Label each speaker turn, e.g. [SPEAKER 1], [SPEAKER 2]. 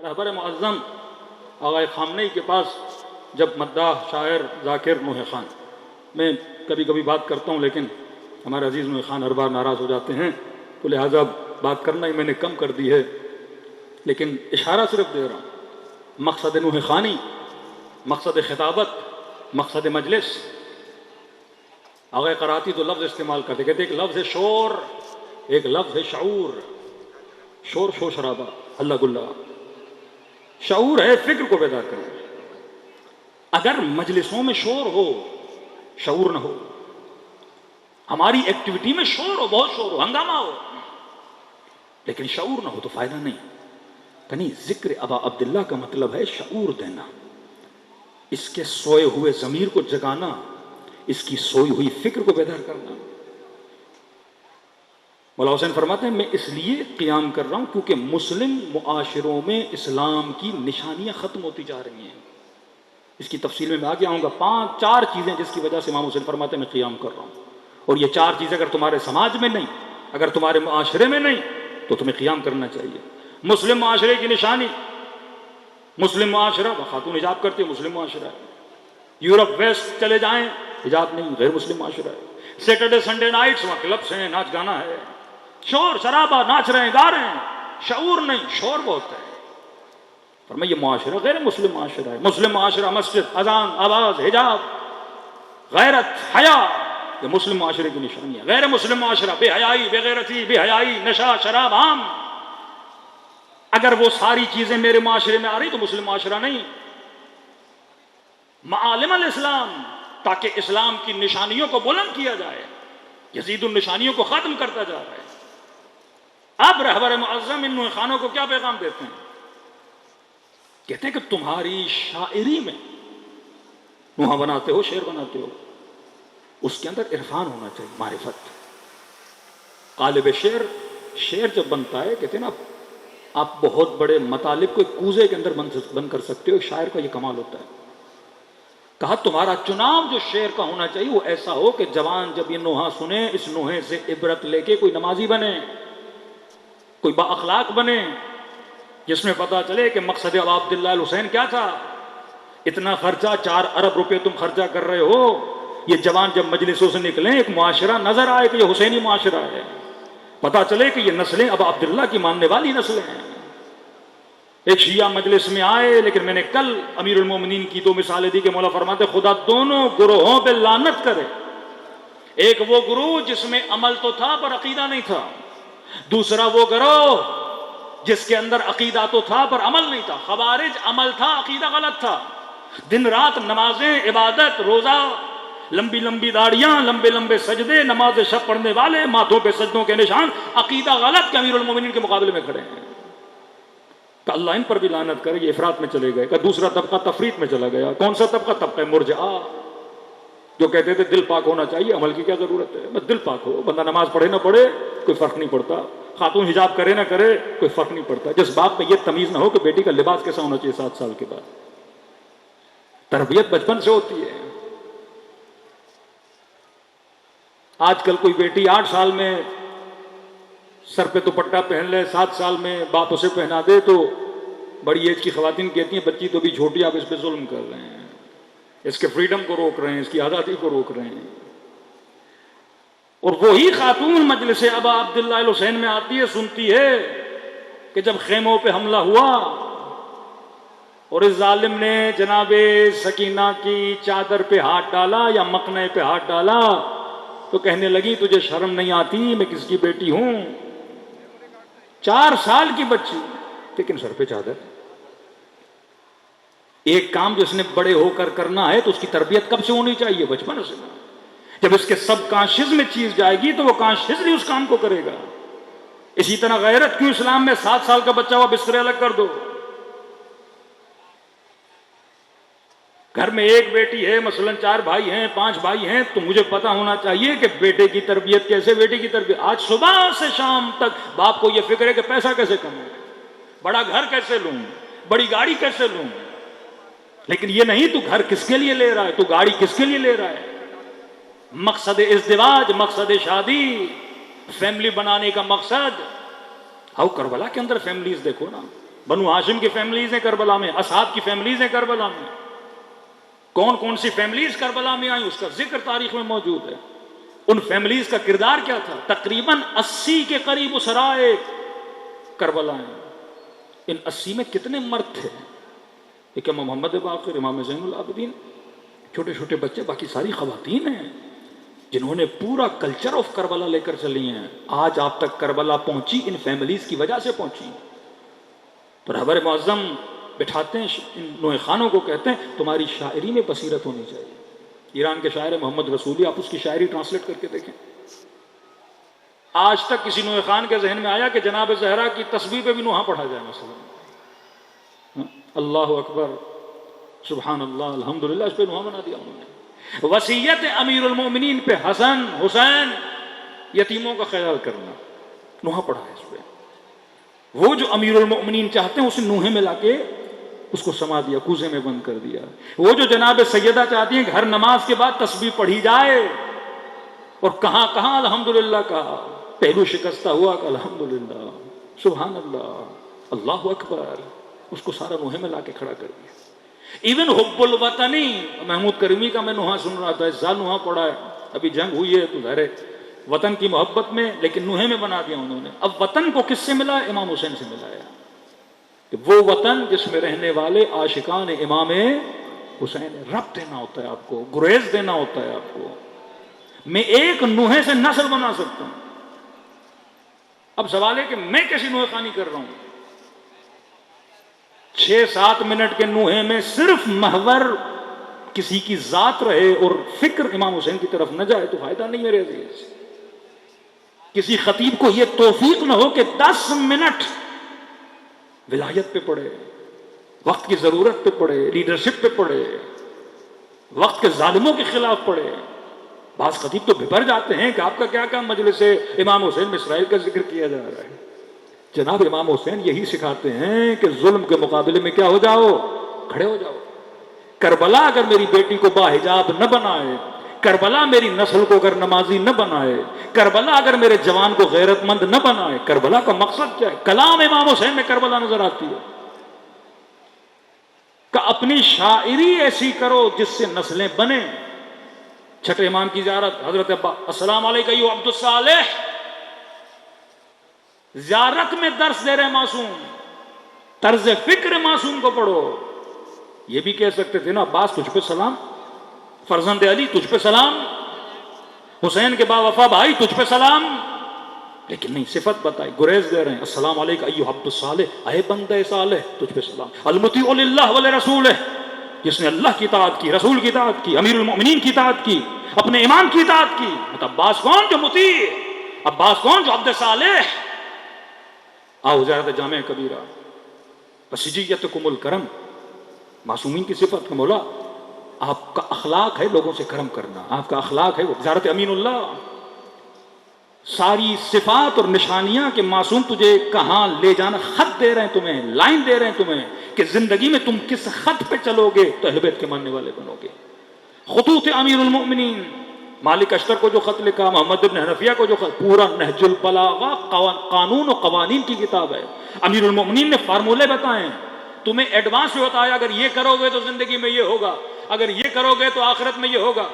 [SPEAKER 1] رہبر معظم آقا خامنئی کے پاس جب مداح شاعر ذاکر نوح خان، میں کبھی کبھی بات کرتا ہوں لیکن ہمارے عزیز نوح خان ہر بار ناراض ہو جاتے ہیں، تو لہٰذا بات کرنا ہی میں نے کم کر دی ہے، لیکن اشارہ صرف دے رہا ہوں۔ مقصد نوح خانی، مقصد خطابت، مقصد مجلس، آقا قراتی تو لفظ استعمال کرتے، کہتے ایک لفظ ہے شور، ایک لفظ ہے شعور۔ شور شور شرابہ اللہ گلہ، شعور ہے فکر کو بیدار کرنا۔ اگر مجلسوں میں شور ہو، شعور نہ ہو، ہماری ایکٹیویٹی میں شور ہو، بہت شور ہو، ہنگامہ ہو، لیکن شعور نہ ہو تو فائدہ نہیں۔ یعنی ذکر ابا عبداللہ کا مطلب ہے شعور دینا، اس کے سوئے ہوئے ضمیر کو جگانا، اس کی سوئی ہوئی فکر کو بیدار کرنا۔ مولا حسین فرماتے ہیں میں اس لیے قیام کر رہا ہوں کیونکہ مسلم معاشروں میں اسلام کی نشانیاں ختم ہوتی جا رہی ہیں۔ اس کی تفصیل میں آگے آؤں گا۔ چار چیزیں جس کی وجہ سے امام حسین فرماتے ہیں میں قیام کر رہا ہوں، اور یہ چار چیزیں اگر تمہارے سماج میں نہیں، اگر تمہارے معاشرے میں نہیں، تو تمہیں قیام کرنا چاہیے۔ مسلم معاشرے کی نشانی، مسلم معاشرہ خاتون حجاب کرتی ہے، مسلم معاشرہ ہے۔ یورپ ویسٹ چلے جائیں، حجاب نہیں، غیر مسلم معاشرہ ہے۔ سیٹرڈے سنڈے نائٹس وہاں کلبس ہیں، ناچ گانا ہے، شور شرابہ، ناچ رہے ہیں، گا رہے ہیں، شعور نہیں، شور بہت ہے۔ فرمایا یہ معاشرہ غیر مسلم معاشرہ ہے۔ مسلم معاشرہ مسجد، اذان، آواز، حجاب، غیرت، حیا، یہ مسلم معاشرے کی نشانی ہے۔ غیر مسلم معاشرہ بے حیائی، بے غیرتی، بے حیائی، نشہ، شراب عام۔ اگر وہ ساری چیزیں میرے معاشرے میں آ رہی تو مسلم معاشرہ نہیں۔ معالم الاسلام، تاکہ اسلام کی نشانیوں کو بلند کیا جائے۔ یزید النشانیوں کو ختم کرتا جا رہا ہے۔ اب رہبر معظم ان نوح خانوں کو کیا پیغام دیتے ہیں؟ کہتے ہیں کہ تمہاری شاعری میں نوحہ بناتے ہو، شعر بناتے ہو، اس کے اندر عرفان ہونا چاہیے، معرفت۔ قالب شعر، شعر جب بنتا ہے کہتے ہیں نا آپ بہت بڑے مطالب کو ایک کوزے کے اندر بند کر سکتے ہو، ایک شاعر کا یہ کمال ہوتا ہے۔ کہا تمہارا چناؤ جو شعر کا ہونا چاہیے وہ ایسا ہو کہ جوان جب یہ نوحہ سنے، اس نوحے سے عبرت لے کے کوئی نمازی بنے، کوئی با اخلاق بنے، جس میں پتا چلے کہ مقصد ابا عبداللہ الحسین کیا تھا۔ اتنا خرچہ، 4 ارب روپے تم خرچہ کر رہے ہو، یہ جوان جب مجلسوں سے نکلیں ایک معاشرہ نظر آئے کہ یہ حسینی معاشرہ ہے، پتا چلے کہ یہ نسلیں ابا عبداللہ کی ماننے والی نسلیں ہیں۔ ایک شیعہ مجلس میں آئے، لیکن میں نے کل امیر المومنین کی 2 مثالیں دی کہ مولا فرماتے خدا دونوں گروہوں پہ لعنت کرے۔ ایک وہ گروہ جس میں عمل تو تھا پر عقیدہ نہیں تھا، دوسرا وہ گروہ جس کے اندر عقیدہ تو تھا پر عمل نہیں تھا۔ خوارج عمل تھا، عقیدہ غلط تھا، دن رات نمازیں، عبادت، روزہ، لمبی لمبی داڑیاں، لمبے لمبے سجدے، نماز شب پڑھنے والے، ماتھوں پہ سجدوں کے نشان، عقیدہ غلط کے امیر المومنین کے مقابلے میں کھڑے ہیں۔ کہ اللہ ان پر بھی لعنت کرے، یہ افراط میں چلے گئے۔ کہ دوسرا طبقہ تفریط میں چلا گیا۔ کون سا طبقہ؟ طبقہ مرجعہ، جو کہتے تھے دل پاک ہونا چاہیے، عمل کی کیا ضرورت ہے، بس دل پاک ہو، بندہ نماز پڑھے نہ پڑھے کوئی فرق نہیں پڑتا، خاتون حجاب کرے نہ کرے کوئی فرق نہیں پڑتا، جس باپ میں یہ تمیز نہ ہو کہ بیٹی کا لباس کیسا ہونا چاہیے 7 سال کے بعد۔ تربیت بچپن سے ہوتی ہے۔ آج کل کوئی بیٹی 8 سال میں سر پہ دوپٹہ پہن لے، 7 سال میں باپ اسے پہنا دے تو بڑی ایج کی خواتین کہتی ہیں بچی تو بھی چھوٹی، آپ اس پہ ظلم کر رہے ہیں، اس کے فریڈم کو روک رہے ہیں، اس کی آزادی کو روک رہے ہیں۔ اور وہی خاتون مجلس ابا عبداللہ الحسین میں آتی ہے، سنتی ہے کہ جب خیموں پہ حملہ ہوا اور اس ظالم نے جناب سکینہ کی چادر پہ ہاتھ ڈالا یا مقنعے پہ ہاتھ ڈالا تو کہنے لگی تجھے شرم نہیں آتی، میں کس کی بیٹی ہوں، 4 سال کی بچی، لیکن سر پہ چادر۔ ایک کام جو اس نے بڑے ہو کر کرنا ہے تو اس کی تربیت کب سے ہونی چاہیے؟ بچپن سے۔ جب اس کے سب کانشیس میں چیز جائے گی تو وہ کانشیسلی اس کام کو کرے گا۔ اسی طرح غیرت کیوں اسلام میں 7 سال کا بچہ ہوا بسترے الگ کر دو۔ گھر میں ایک بیٹی ہے، مثلا 4 بھائی ہیں، 5 بھائی ہیں، تو مجھے پتا ہونا چاہیے کہ بیٹے کی تربیت کیسے، بیٹی کی تربیت۔ آج صبح سے شام تک باپ کو یہ فکر ہے کہ پیسہ کیسے کمائیں، بڑا گھر کیسے لوں، بڑی گاڑی کیسے لوں، لیکن یہ نہیں تو گھر کس کے لیے لے رہا ہے، تو گاڑی کس کے لیے لے رہا ہے۔ مقصد ازدواج، مقصد شادی، فیملی بنانے کا مقصد۔ آؤ کربلا کے اندر فیملیز دیکھو نا، بنو ہاشم کی فیملیز ہیں کربلا میں، اسعد کی فیملیز ہیں کربلا میں، کون کون سی فیملیز کربلا میں آئیں اس کا ذکر تاریخ میں موجود ہے. ان فیملیز کا کردار کیا تھا؟ تقریباً 80 کے قریب اسرائے کربلا ہیں. ان 80 میں کتنے مرد تھے؟ ایک امام محمد باقر، امام زین العابدین، چھوٹے چھوٹے بچے، باقی ساری خواتین ہیں جنہوں نے پورا کلچر آف کربلا لے کر چلی ہیں. آج آپ تک کربلا پہنچی ان فیملیز کی وجہ سے پہنچی. تو رہبر معظم بٹھاتے ہیں ان نوح خانوں کو، کہتے ہیں تمہاری شاعری میں بصیرت ہونی چاہیے. ایران کے شاعر محمد رسولی، آپ اس کی شاعری ٹرانسلیٹ کر کے دیکھیں. آج تک کسی نوح خان کے ذہن میں آیا کہ جناب زہرا کی تسبیح پہ بھی نوحہ پڑھا جائے مثلا؟ اللہ اکبر، سبحان اللہ، الحمدللہ، اس پہ نوحہ بنا دیا انہوں نے. وصیت امیر المومنین پہ حسن حسین یتیموں کا خیال کرنا، نوحہ پڑھا ہے اس پہ. وہ جو امیر المومنین چاہتے ہیں اسے نوحے میں لا کے اس کو سما دیا، کوزے میں بند کر دیا. وہ جو جناب سیدہ چاہتی ہیں کہ ہر نماز کے بعد تسبیح پڑھی جائے، اور کہاں کہاں الحمدللہ کہا، پہلو شکستہ ہوا کہ الحمدللہ، سبحان اللہ، اللہ اکبر، اس کو سارا نوحے میں لا کے کھڑا کر دیا. ایون حب الوطنی، محمود کریمی کا میں نوحہ سن رہا تھا، اس سال نوحہ پڑھا ہے، ابھی جنگ ہوئی ہے تو ظاہر ہے وطن کی محبت میں، لیکن نوحے میں بنا دیا انہوں نے. اب وطن کو کس سے ملا؟ امام حسین سے ملایا، کہ وہ وطن جس میں رہنے والے عاشقان امام حسین. رب دینا ہوتا ہے آپ کو، گریز دینا ہوتا ہے آپ کو. میں ایک نوحے سے نسل بنا سکتا ہوں. اب سوال ہے کہ میں کیسی نوحہ خوانی کر رہا ہوں؟ 6-7 منٹ کے نوحے میں صرف محور کسی کی ذات رہے اور فکر امام حسین کی طرف نہ جائے تو فائدہ نہیں میرے عزیز. کسی خطیب کو یہ توفیق نہ ہو کہ 10 منٹ ولایت پہ پڑے، وقت کی ضرورت پہ پڑے، لیڈرشپ پہ پڑے، وقت کے ظالموں کے خلاف پڑے. بعض خطیب تو بھر جاتے ہیں کہ آپ کا کیا کام مجلس امام حسین میں اسرائیل کا ذکر کیا جا رہا ہے. جناب امام حسین یہی سکھاتے ہیں کہ ظلم کے مقابلے میں کیا ہو جاؤ؟ کھڑے ہو جاؤ. کربلا اگر میری بیٹی کو باحجاب نہ بنائے، کربلا میری نسل کو اگر نمازی نہ بنائے، کربلا اگر میرے جوان کو غیرت مند نہ بنائے، کربلا کا مقصد کیا ہے؟ کلام امام حسین میں کربلا نظر آتی ہے کہ اپنی شاعری ایسی کرو جس سے نسلیں بنیں. چھٹے امام کی زیارت، حضرت السلام علیکم ایھا عبد الصالح، زیارت میں درس دے رہے معصوم، طرز فکر معصوم کو پڑھو. یہ بھی کہہ سکتے تھے نا عباس تجھ پہ سلام، فرزند علی تجھ پہ سلام، حسین کے باوفا بھائی تجھ پہ سلام، لیکن نہیں، صفت بتائی، گریز دے رہے ہیں. السلام علیکم ایھا عبد الصالح، اے بندہ صالح تجھ پہ سلام. المطیع للہ ولرسولہ، جس نے اللہ کی اطاعت کی، رسول کی اطاعت کی، امیر المؤمنین کی اطاعت کی، اپنے امام کی اطاعت کی. عباس کون جو مطیع، عباس کون جو عبد صالح. آؤ زیارت جامع کبیرہ. وسجیتکم الکرم، معصومین کی صفت کا مولا آپ کا اخلاق ہے لوگوں سے کرم کرنا، آپ کا اخلاق ہے زیارت امین اللہ. ساری صفات اور نشانیاں کہ معصوم تجھے کہاں لے جانا، خط دے رہے ہیں تمہیں، لائن دے رہے ہیں تمہیں کہ زندگی میں تم کس خط پہ چلو گے تو اہل بیت کے ماننے والے بنو گے. خطوط امیر المؤمنین، مالک اشتر کو جو خط لکھا، محمد بن حنفیہ کو جو خط، پورا نہج البلاغہ قانون و قوانین کی کتاب ہے. امیر المؤمنین نے فارمولے بتائے، تمہیں ایڈوانس میں بتایا اگر یہ کرو گے تو زندگی میں یہ ہوگا، اگر یہ کرو گے تو آخرت میں یہ ہوگا.